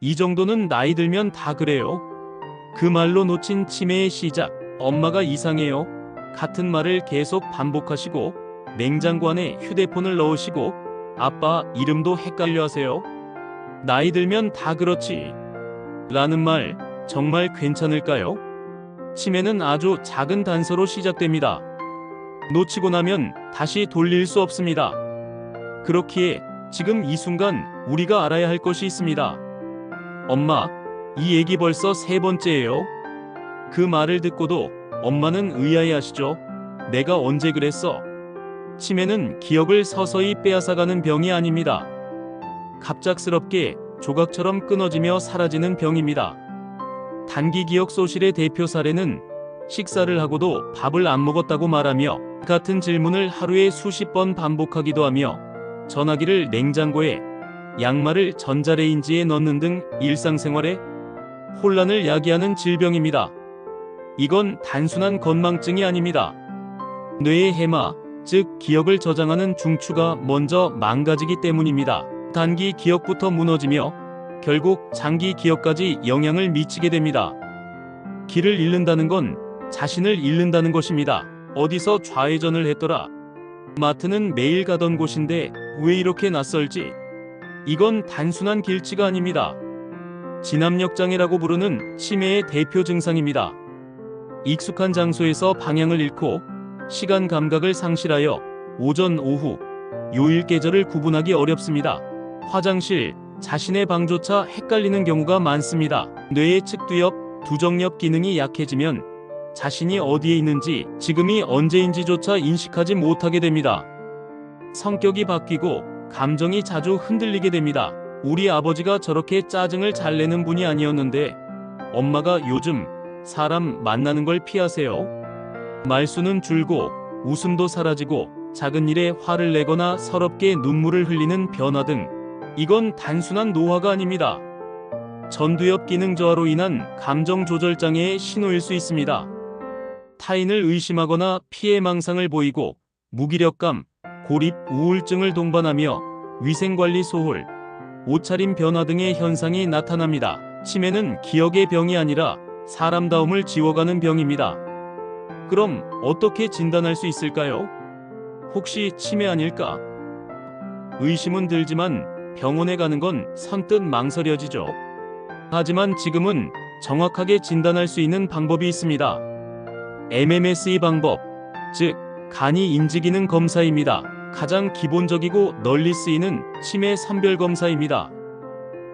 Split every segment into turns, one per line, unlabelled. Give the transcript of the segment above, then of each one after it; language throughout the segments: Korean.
이 정도는 나이 들면 다 그래요. 그 말로 놓친 치매의 시작. 엄마가 이상해요. 같은 말을 계속 반복하시고 냉장고 안에 휴대폰을 넣으시고 아빠 이름도 헷갈려 하세요. 나이 들면 다 그렇지. 라는 말 정말 괜찮을까요? 치매는 아주 작은 단서로 시작됩니다. 놓치고 나면 다시 돌릴 수 없습니다. 그렇기에 지금 이 순간 우리가 알아야 할 것이 있습니다. 엄마, 이 얘기 벌써 세 번째예요. 그 말을 듣고도 엄마는 의아해 하시죠. 내가 언제 그랬어? 치매는 기억을 서서히 빼앗아가는 병이 아닙니다. 갑작스럽게 조각처럼 끊어지며 사라지는 병입니다. 단기 기억 소실의 대표 사례는 식사를 하고도 밥을 안 먹었다고 말하며 같은 질문을 하루에 수십 번 반복하기도 하며 전화기를 냉장고에 양말을 전자레인지에 넣는 등 일상생활에 혼란을 야기하는 질병입니다. 이건 단순한 건망증이 아닙니다. 뇌의 해마, 즉 기억을 저장하는 중추가 먼저 망가지기 때문입니다. 단기 기억부터 무너지며 결국 장기 기억까지 영향을 미치게 됩니다. 길을 잃는다는 건 자신을 잃는다는 것입니다. 어디서 좌회전을 했더라? 마트는 매일 가던 곳인데 왜 이렇게 낯설지? 이건 단순한 길치가 아닙니다. 진압력장애라고 부르는 치매의 대표 증상입니다. 익숙한 장소에서 방향을 잃고 시간 감각을 상실하여 오전, 오후, 요일, 계절을 구분하기 어렵습니다. 화장실, 자신의 방조차 헷갈리는 경우가 많습니다. 뇌의 측두엽, 두정엽 기능이 약해지면 자신이 어디에 있는지, 지금이 언제인지조차 인식하지 못하게 됩니다. 성격이 바뀌고 감정이 자주 흔들리게 됩니다. 우리 아버지가 저렇게 짜증을 잘 내는 분이 아니었는데 엄마가 요즘 사람 만나는 걸 피하세요. 말수는 줄고 웃음도 사라지고 작은 일에 화를 내거나 서럽게 눈물을 흘리는 변화 등 이건 단순한 노화가 아닙니다. 전두엽 기능 저하로 인한 감정 조절 장애의 신호일 수 있습니다. 타인을 의심하거나 피해 망상을 보이고 무기력감, 고립, 우울증을 동반하며 위생관리 소홀, 옷차림 변화 등의 현상이 나타납니다. 치매는 기억의 병이 아니라 사람다움을 지워가는 병입니다. 그럼 어떻게 진단할 수 있을까요? 혹시 치매 아닐까? 의심은 들지만 병원에 가는 건 선뜻 망설여지죠. 하지만 지금은 정확하게 진단할 수 있는 방법이 있습니다. MMSE 방법, 즉 간이 인지기능 검사입니다. 가장 기본적이고 널리 쓰이는 치매 선별 검사입니다.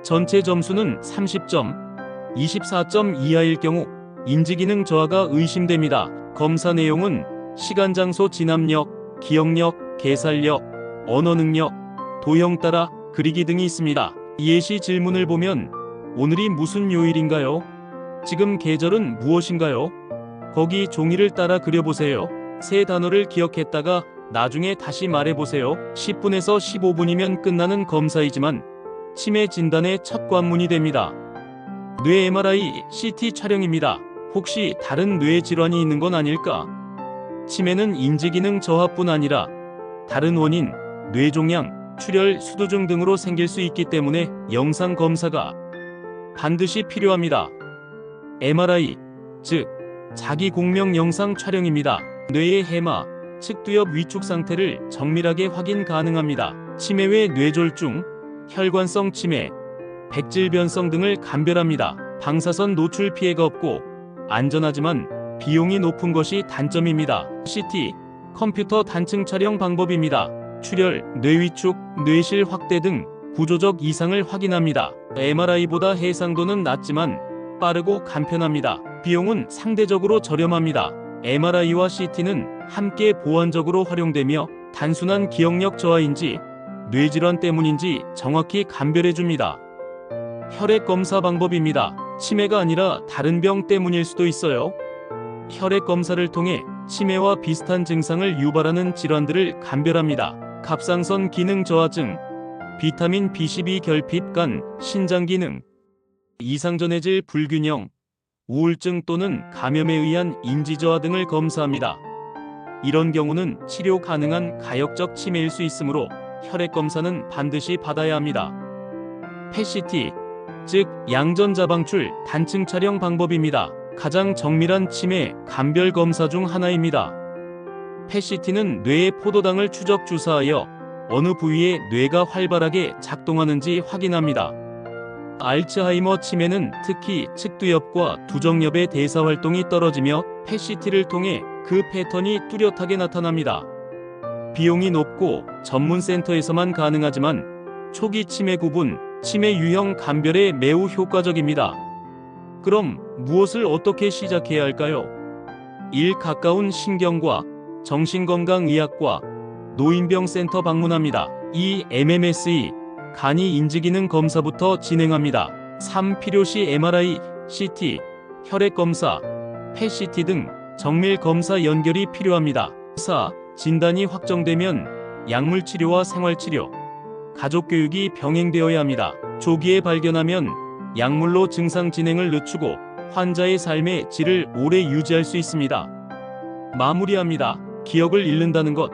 전체 점수는 30점, 24점 이하일 경우 인지기능 저하가 의심됩니다. 검사 내용은 시간, 장소, 진압력, 기억력, 계산력, 언어 능력, 도형 따라 그리기 등이 있습니다. 예시 질문을 보면 오늘이 무슨 요일인가요? 지금 계절은 무엇인가요? 거기 종이를 따라 그려보세요. 세 단어를 기억했다가 나중에 다시 말해보세요. 10분에서 15분이면 끝나는 검사이지만 치매 진단의 첫 관문이 됩니다. 뇌 MRI, CT 촬영입니다. 혹시 다른 뇌 질환이 있는 건 아닐까? 치매는 인지기능 저하뿐 아니라 다른 원인, 뇌종양, 출혈, 수두증 등으로 생길 수 있기 때문에 영상 검사가 반드시 필요합니다. MRI, 즉 자기 공명 영상 촬영입니다. 뇌의 해마, 측두엽 위축 상태를 정밀하게 확인 가능합니다. 치매 외 뇌졸중, 혈관성 치매, 백질변성 등을 감별합니다. 방사선 노출 피해가 없고 안전하지만 비용이 높은 것이 단점입니다. CT, 컴퓨터 단층 촬영 방법입니다. 출혈, 뇌위축, 뇌실 확대 등 구조적 이상을 확인합니다. MRI보다 해상도는 낮지만 빠르고 간편합니다. 비용은 상대적으로 저렴합니다. MRI와 CT는 함께 보완적으로 활용되며 단순한 기억력 저하인지 뇌질환 때문인지 정확히 감별해줍니다. 혈액 검사 방법입니다. 치매가 아니라 다른 병 때문일 수도 있어요. 혈액 검사를 통해 치매와 비슷한 증상을 유발하는 질환들을 감별합니다. 갑상선 기능 저하증, 비타민 B12 결핍, 간, 신장 기능, 이상전해질 불균형, 우울증 또는 감염에 의한 인지 저하 등을 검사합니다. 이런 경우는 치료 가능한 가역적 치매일 수 있으므로 혈액 검사는 반드시 받아야 합니다. PET-CT, 즉 양전자방출 단층 촬영 방법입니다. 가장 정밀한 치매 감별 검사 중 하나입니다. 펫CT는 뇌의 포도당을 추적 주사하여 어느 부위에 뇌가 활발하게 작동하는지 확인합니다. 알츠하이머 치매는 특히 측두엽과 두정엽의 대사 활동이 떨어지며 펫CT를 통해 그 패턴이 뚜렷하게 나타납니다. 비용이 높고 전문 센터에서만 가능하지만 초기 치매 구분, 치매 유형 감별에 매우 효과적입니다. 그럼 무엇을 어떻게 시작해야 할까요? 1. 가까운 신경과 정신건강의학과, 노인병센터 방문합니다. 2. MMSE, 간이 인지기능 검사부터 진행합니다. 3. 필요시 MRI, CT, 혈액검사, 펫CT 등 정밀 검사 연결이 필요합니다. 4. 진단이 확정되면 약물치료와 생활치료, 가족교육이 병행되어야 합니다. 조기에 발견하면 약물로 증상 진행을 늦추고 환자의 삶의 질을 오래 유지할 수 있습니다. 마무리합니다. 기억을 잃는다는 것.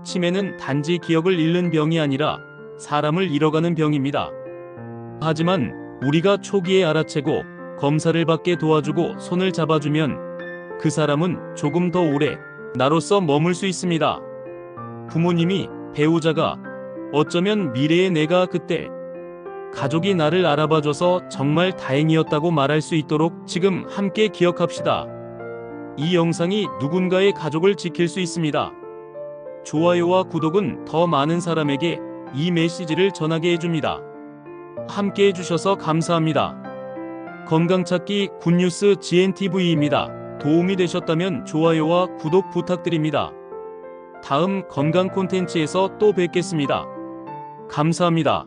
치매는 단지 기억을 잃는 병이 아니라 사람을 잃어가는 병입니다. 하지만 우리가 초기에 알아채고 검사를 받게 도와주고 손을 잡아주면 그 사람은 조금 더 오래 나로서 머물 수 있습니다. 부모님이, 배우자가, 어쩌면 미래의 내가 그때 가족이 나를 알아봐줘서 정말 다행이었다고 말할 수 있도록 지금 함께 기억합시다. 이 영상이 누군가의 가족을 지킬 수 있습니다. 좋아요와 구독은 더 많은 사람에게 이 메시지를 전하게 해줍니다. 함께 해주셔서 감사합니다. 건강찾기 굿뉴스 GNTV입니다. 도움이 되셨다면 좋아요와 구독 부탁드립니다. 다음 건강 콘텐츠에서 또 뵙겠습니다. 감사합니다.